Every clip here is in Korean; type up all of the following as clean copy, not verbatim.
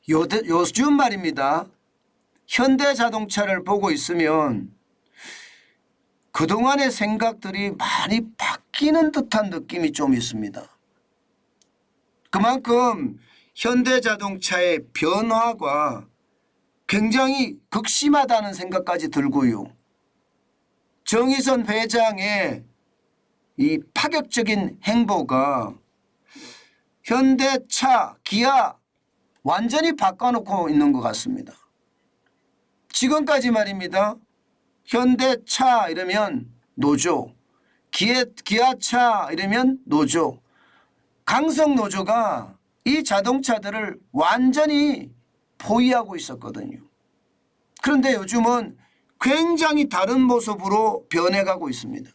요즘 말입니다. 현대자동차를 보고 있으면 그동안의 생각들이 많이 바뀌는 듯한 느낌이 좀 있습니다. 그만큼 현대자동차의 변화가 굉장히 극심하다는 생각까지 들고요. 정의선 회장의 이 파격적인 행보가 현대차, 기아 완전히 바꿔놓고 있는 것 같습니다. 지금까지 말입니다. 현대차 이러면 노조, 기아차 이러면 노조, 강성노조가 이 자동차들을 완전히 포위하고 있었거든요. 그런데 요즘은 굉장히 다른 모습으로 변해가고 있습니다.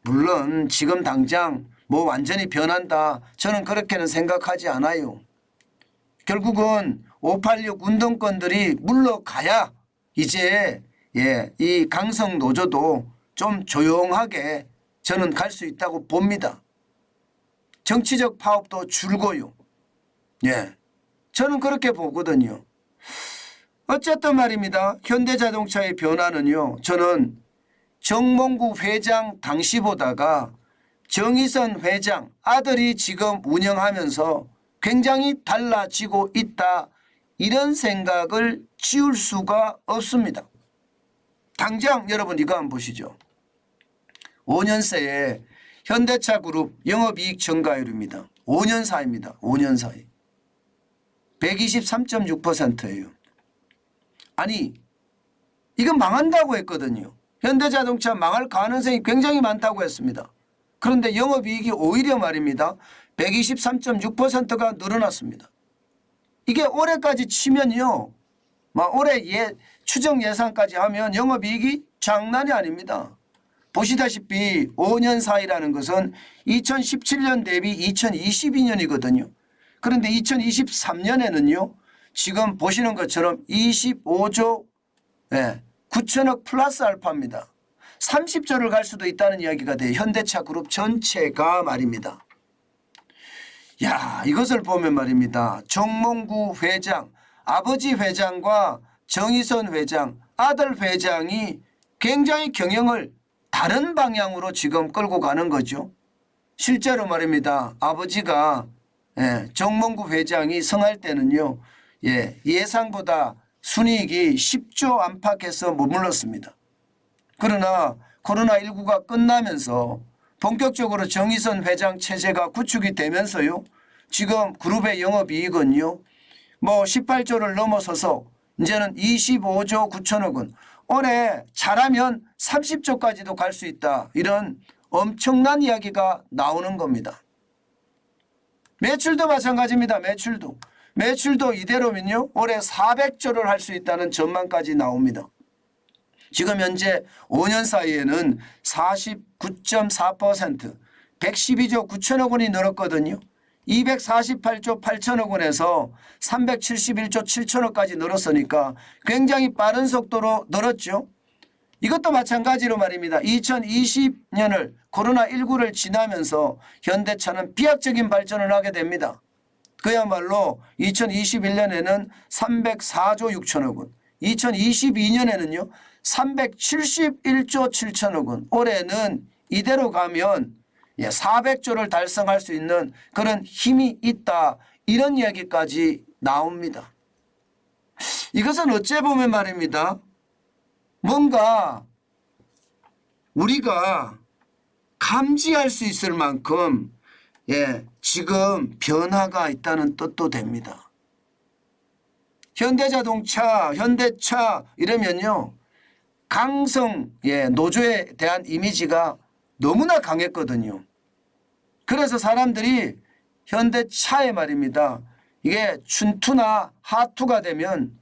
물론 지금 당장 뭐 완전히 변한다, 저는 그렇게는 생각하지 않아요. 결국은 586 운동권들이 물러가야 이제 이 강성 노조도 좀 조용하게 저는 갈 수 있다고 봅니다. 정치적 파업도 줄고요. 저는 그렇게 보거든요. 어쨌든 말입니다. 현대자동차의 변화는요, 저는 정몽구 회장 당시보다가 정의선 회장 아들이 지금 운영하면서 굉장히 달라지고 있다, 이런 생각을 지울 수가 없습니다. 당장 여러분 이거 한번 보시죠. 5년 새에 현대차 그룹 영업이익 증가율입니다. 5년 사이입니다. 5년 사이 123.6%예요. 아니 이건 망한다고 했거든요. 현대자동차 망할 가능성이 굉장히 많다고 했습니다. 그런데 영업이익이 오히려 말입니다. 123.6%가 늘어났습니다. 이게 올해까지 치면요, 올해 추정 예상까지 하면 영업이익이 장난이 아닙니다. 보시다시피 5년 사이라는 것은 2017년 대비 2022년이거든요. 그런데 2023년에는요, 지금 보시는 것처럼 25조 9천억 플러스 알파입니다. 30조를 갈 수도 있다는 이야기가 돼요. 현대차 그룹 전체가 말입니다. 이것을 보면 말입니다. 정몽구 회장, 아버지 회장과 정의선 회장, 아들 회장이 굉장히 경영을 다른 방향으로 지금 끌고 가는 거죠. 실제로 말입니다. 아버지가 정몽구 회장이 성할 때는요, 예상보다 순이익이 10조 안팎에서 머물렀습니다. 그러나 코로나19가 끝나면서 본격적으로 정의선 회장 체제가 구축이 되면서요, 지금 그룹의 영업이익은요, 18조를 넘어서서 이제는 25조 9천억 원, 올해 잘하면 30조까지도 갈 수 있다, 이런 엄청난 이야기가 나오는 겁니다. 매출도 마찬가지입니다. 매출도 이대로면요, 올해 400조를 할 수 있다는 전망까지 나옵니다. 지금 현재 5년 사이에는 49.4%, 112조 9천억 원이 늘었거든요. 248조 8천억 원에서 371조 7천억까지 늘었으니까 굉장히 빠른 속도로 늘었죠. 이것도 마찬가지로 말입니다. 2020년을 코로나19를 지나면서 현대차는 비약적인 발전을 하게 됩니다. 그야말로 2021년에는 304조 6천억 원, 2022년에는요 371조 7천억 원, 올해는 이대로 가면 400조를 달성할 수 있는 그런 힘이 있다, 이런 이야기까지 나옵니다. 이것은 어째 보면 말입니다. 뭔가 우리가 감지할 수 있을 만큼 지금 변화가 있다는 뜻도 됩니다. 현대자동차, 현대차 이러면요, 강성 노조에 대한 이미지가 너무나 강했거든요. 그래서 사람들이 현대차에 말입니다, 이게 춘투나 하투가 되면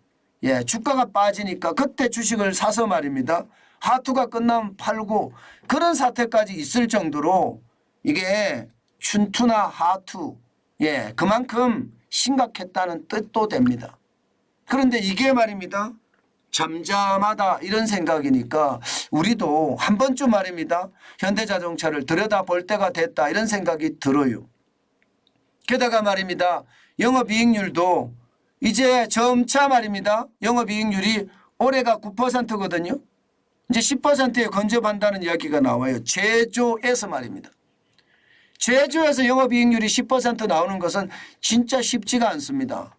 주가가 빠지니까 그때 주식을 사서 말입니다, 하투가 끝나면 팔고, 그런 사태까지 있을 정도로 이게 춘투나 하투, 그만큼 심각했다는 뜻도 됩니다. 그런데 이게 말입니다, 잠잠하다, 이런 생각이니까 우리도 한 번쯤 말입니다, 현대자동차를 들여다볼 때가 됐다, 이런 생각이 들어요. 게다가 말입니다, 영업이익률도 이제 점차 말입니다. 영업이익률이 올해가 9%거든요. 이제 10%에 근접한다는 이야기가 나와요. 제조에서 말입니다. 제조에서 영업이익률이 10% 나오는 것은 진짜 쉽지가 않습니다.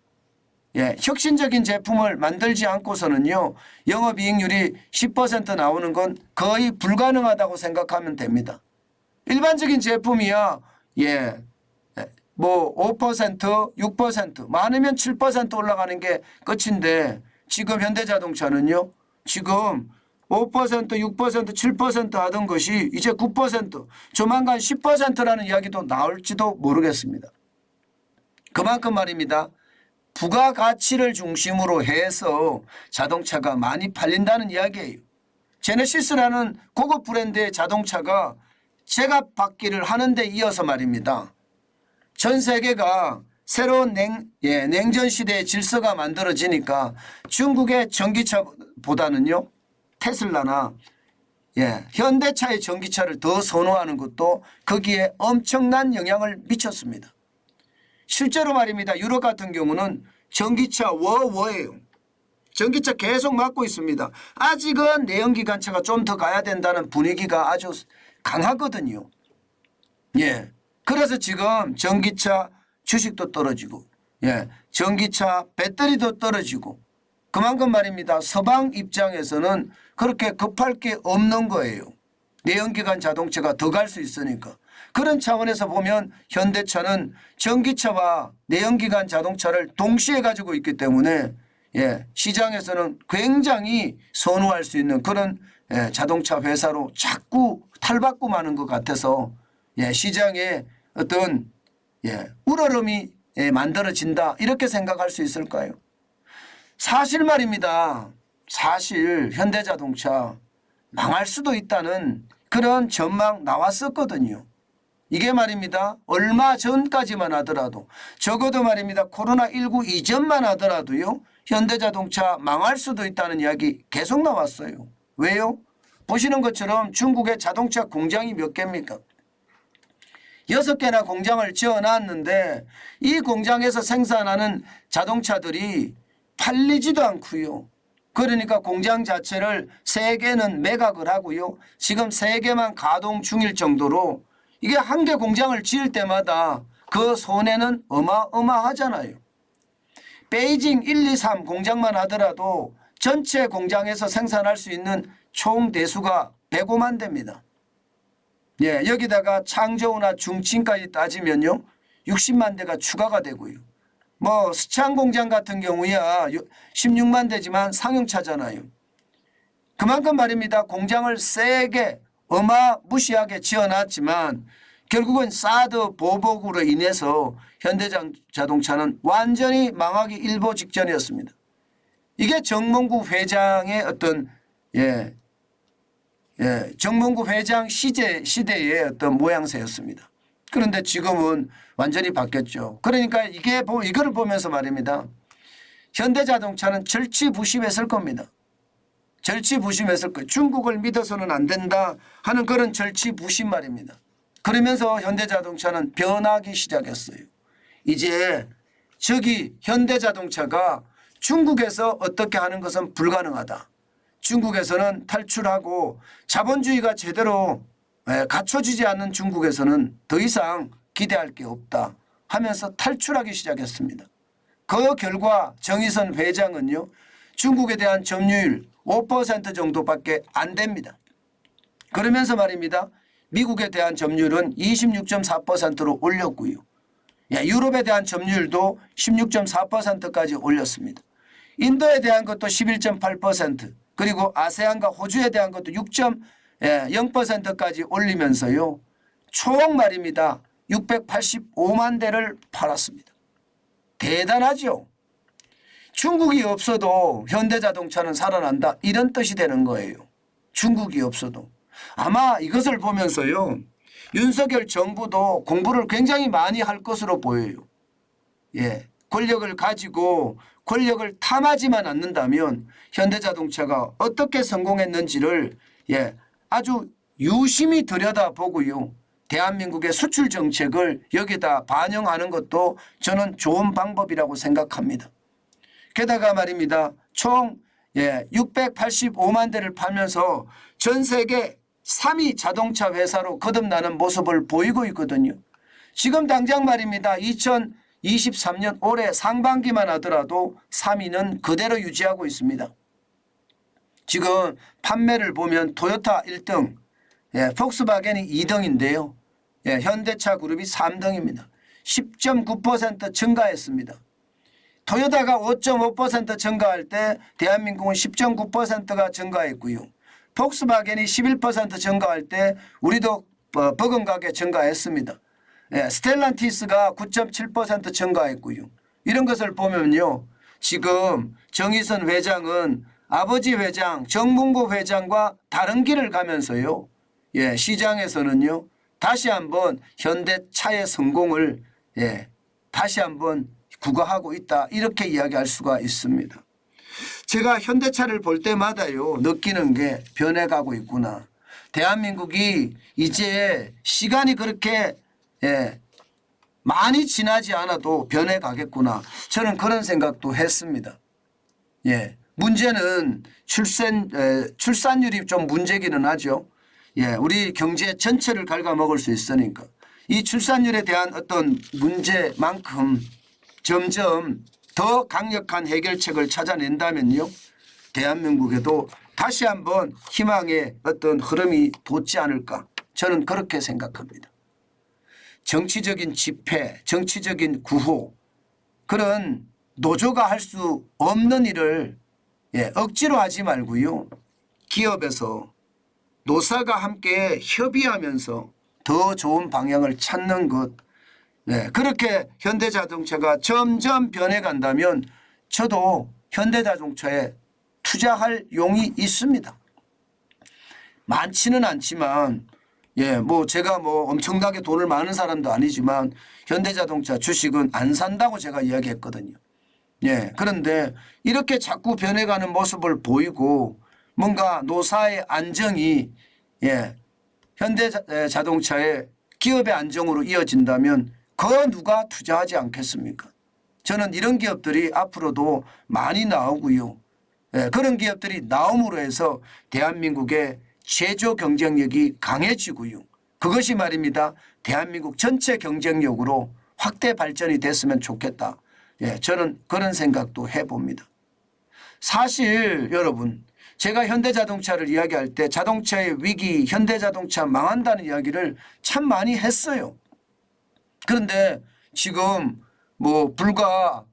예, 혁신적인 제품을 만들지 않고서는요, 영업이익률이 10% 나오는 건 거의 불가능하다고 생각하면 됩니다. 일반적인 제품이야, 예, 뭐 5%, 6%, 많으면 7% 올라가는 게 끝인데 지금 현대자동차는요, 지금 5%, 6%, 7% 하던 것이 이제 9%, 조만간 10%라는 이야기도 나올지도 모르겠습니다. 그만큼 말입니다. 부가가치를 중심으로 해서 자동차가 많이 팔린다는 이야기예요. 제네시스라는 고급 브랜드의 자동차가 제값받기를 하는 데 이어서 말입니다. 전 세계가 새로운 냉전 시대의 질서가 만들어지니까 중국의 전기차보다는요, 테슬라나 현대차의 전기차를 더 선호하는 것도 거기에 엄청난 영향을 미쳤습니다. 실제로 말입니다. 유럽 같은 경우는 전기차 워예요. 전기차 계속 막고 있습니다. 아직은 내연기관차가 좀 더 가야 된다는 분위기가 아주 강하거든요. 예. 그래서 지금 전기차 주식도 떨어지고, 예, 전기차 배터리도 떨어지고, 그만큼 말입니다. 서방 입장에서는 그렇게 급할 게 없는 거예요. 내연기관 자동차가 더 갈 수 있으니까. 그런 차원에서 보면 현대차는 전기차와 내연기관 자동차를 동시에 가지고 있기 때문에, 예, 시장에서는 굉장히 선호할 수 있는 그런, 예, 자동차 회사로 자꾸 탈바꿈 하는 것 같아서, 예, 시장에 어떤, 예, 우러름이, 예, 만들어진다 이렇게 생각할 수 있을까요? 사실 말입니다. 사실 현대자동차 망할 수도 있다는 그런 전망 나왔었거든요. 이게 말입니다. 얼마 전까지만 하더라도, 적어도 말입니다. 코로나19 이전만 하더라도요, 현대자동차 망할 수도 있다는 이야기 계속 나왔어요. 왜요? 보시는 것처럼 중국의 자동차 공장이 몇 개입니까? 6개나 공장을 지어놨는데 이 공장에서 생산하는 자동차들이 팔리지도 않고요. 그러니까 공장 자체를 3개는 매각을 하고요. 지금 3개만 가동 중일 정도로 이게 한 개 공장을 지을 때마다 그 손해는 어마어마하잖아요. 베이징 1, 2, 3 공장만 하더라도 전체 공장에서 생산할 수 있는 총 대수가 105만 대입니다. 예, 여기다가 창저우나 중칭까지 따지면요, 60만 대가 추가가 되고요. 뭐 스창 공장 같은 경우야 16만 대지만 상용차잖아요. 그만큼 말입니다. 공장을 세게 어마무시하게 지어놨지만 결국은 사드 보복으로 인해서 현대자동차는 완전히 망하기 일보 직전이었습니다. 이게 정몽구 회장의 어떤, 정몽구 회장 시대의 어떤 모양새였습니다. 그런데 지금은 완전히 바뀌었죠. 그러니까 이거를 보면서 말입니다. 현대자동차는 절치부심했을 겁니다. 절치부심했을 거예요. 중국을 믿어서는 안 된다 하는 그런 절치부심 말입니다. 그러면서 현대자동차는 변하기 시작했어요. 이제 저기 현대자동차가 중국에서 어떻게 하는 것은 불가능하다. 중국에서는 탈출하고 자본주의가 제대로 갖춰지지 않는 중국에서는 더 이상 기대할 게 없다 하면서 탈출하기 시작했습니다. 그 결과 정의선 회장은요, 중국에 대한 점유율 5% 정도밖에 안 됩니다. 그러면서 말입니다. 미국에 대한 점유율은 26.4%로 올렸고요. 유럽에 대한 점유율도 16.4%까지 올렸습니다. 인도에 대한 것도 11.8%, 그리고 아세안과 호주에 대한 것도 6.0%까지 올리면서요, 총 말입니다. 685만 대를 팔았습니다. 대단하죠. 중국이 없어도 현대자동차는 살아난다, 이런 뜻이 되는 거예요. 중국이 없어도. 아마 이것을 보면서요, 윤석열 정부도 공부를 굉장히 많이 할 것으로 보여요. 예, 권력을 가지고 권력을 탐하지만 않는다면 현대자동차가 어떻게 성공했는지를 아주 유심히 들여다보고요, 대한민국의 수출 정책을 여기다 반영하는 것도 저는 좋은 방법이라고 생각합니다. 게다가 말입니다. 총 685만 대를 팔면서 전 세계 3위 자동차 회사로 거듭나는 모습을 보이고 있거든요. 지금 당장 말입니다. 2023년 올해 상반기만 하더라도 3위는 그대로 유지하고 있습니다. 지금 판매를 보면 토요타 1등, 폭스바겐이 2등인데요. 현대차 그룹이 3등입니다. 10.9% 증가했습니다. 토요타가 5.5% 증가할 때 대한민국은 10.9%가 증가했고요. 폭스바겐이 11% 증가할 때 우리도 버금가게 증가했습니다. 스텔란티스가 9.7% 증가했고요. 이런 것을 보면요. 지금 정의선 회장은 아버지 회장 정문고 회장과 다른 길을 가면서요. 시장에서는요. 다시 한번 현대차의 성공을 다시 한번 구가하고 있다. 이렇게 이야기할 수가 있습니다. 제가 현대차를 볼 때마다요. 느끼는 게 변해가고 있구나. 대한민국이 이제 시간이 그렇게 많이 지나지 않아도 변해가겠구나. 저는 그런 생각도 했습니다. 문제는 출산율이 좀 문제기는 하죠. 우리 경제 전체를 갉아먹을 수 있으니까. 이 출산율에 대한 어떤 문제만큼 점점 더 강력한 해결책을 찾아낸다면요. 대한민국에도 다시 한번 희망의 어떤 흐름이 돋지 않을까. 저는 그렇게 생각합니다. 정치적인 집회, 정치적인 구호, 그런 노조가 할 수 없는 일을 억지로 하지 말고요. 기업에서 노사가 함께 협의하면서 더 좋은 방향을 찾는 것. 그렇게 현대자동차가 점점 변해간다면 저도 현대자동차에 투자할 용이 있습니다. 많지는 않지만 제가 엄청나게 돈을 많은 사람도 아니지만 현대자동차 주식은 안 산다고 제가 이야기했거든요. 그런데 이렇게 자꾸 변해가는 모습을 보이고 뭔가 노사의 안정이 현대자동차의 기업의 안정으로 이어진다면 그 누가 투자하지 않겠습니까? 저는 이런 기업들이 앞으로도 많이 나오고요. 그런 기업들이 나옴으로 해서 대한민국의 제조 경쟁력이 강해지고요. 그것이 말입니다. 대한민국 전체 경쟁력으로 확대 발전이 됐으면 좋겠다. 저는 그런 생각도 해봅니다. 사실 여러분 제가 현대자동차를 이야기할 때 자동차의 위기, 현대자동차 망한다는 이야기를 참 많이 했어요. 그런데 지금 불과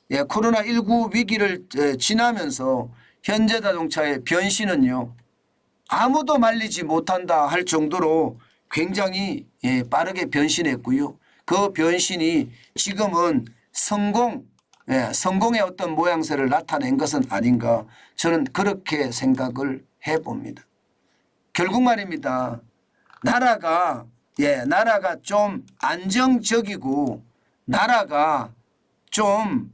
코로나19 위기를 지나면서 현대자동차의 변신은요. 아무도 말리지 못한다 할 정도로 굉장히 빠르게 변신했고요. 그 변신이 지금은 성공의 어떤 모양새를 나타낸 것은 아닌가 저는 그렇게 생각을 해봅니다. 결국 말입니다. 나라가 좀 안정적이고 나라가 좀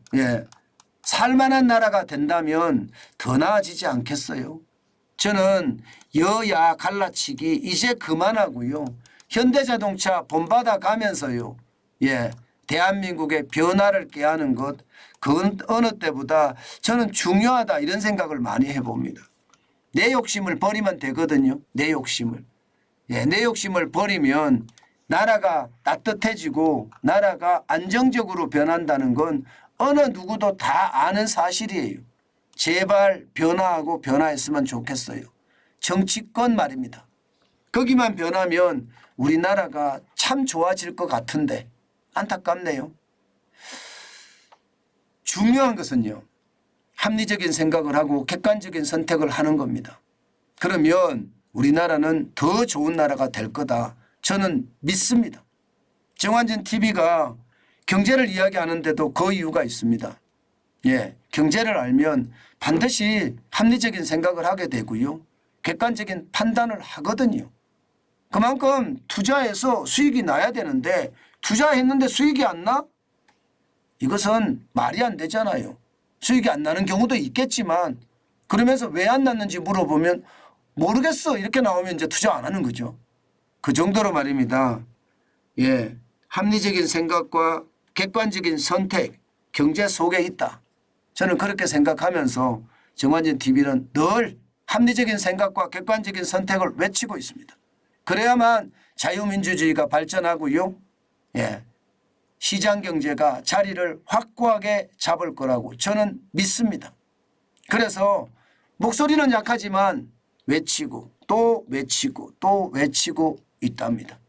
살만한 나라가 된다면 더 나아지지 않겠어요? 저는 여야 갈라치기 이제 그만하고요. 현대자동차 본받아 가면서요. 대한민국의 변화를 꾀하는 것, 그 어느 때보다 저는 중요하다 이런 생각을 많이 해봅니다. 내 욕심을 버리면 되거든요. 내 욕심을. 내 욕심을 버리면 나라가 따뜻해지고 나라가 안정적으로 변한다는 건 어느 누구도 다 아는 사실이에요. 제발 변화하고 변화했으면 좋겠어요. 정치권 말입니다. 거기만 변하면 우리나라가 참 좋아질 것 같은데 안타깝네요. 중요한 것은요. 합리적인 생각을 하고 객관적인 선택을 하는 겁니다. 그러면 우리나라는 더 좋은 나라가 될 거다. 저는 믿습니다. 정환진 TV가 경제를 이야기하는데도 그 이유가 있습니다. 경제를 알면 반드시 합리적인 생각을 하게 되고요. 객관적인 판단을 하거든요. 그만큼 투자해서 수익이 나야 되는데 투자했는데 수익이 안 나? 이것은 말이 안 되잖아요. 수익이 안 나는 경우도 있겠지만 그러면서 왜 안 났는지 물어보면 모르겠어 이렇게 나오면 이제 투자 안 하는 거죠. 그 정도로 말입니다. 합리적인 생각과 객관적인 선택 경제 속에 있다. 저는 그렇게 생각하면서 정관진 TV는 늘 합리적인 생각과 객관적인 선택을 외치고 있습니다. 그래야만 자유민주주의가 발전하고요. 예. 시장 경제가 자리를 확고하게 잡을 거라고 저는 믿습니다. 그래서 목소리는 약하지만 외치고 또 외치고 또 외치고 있답니다.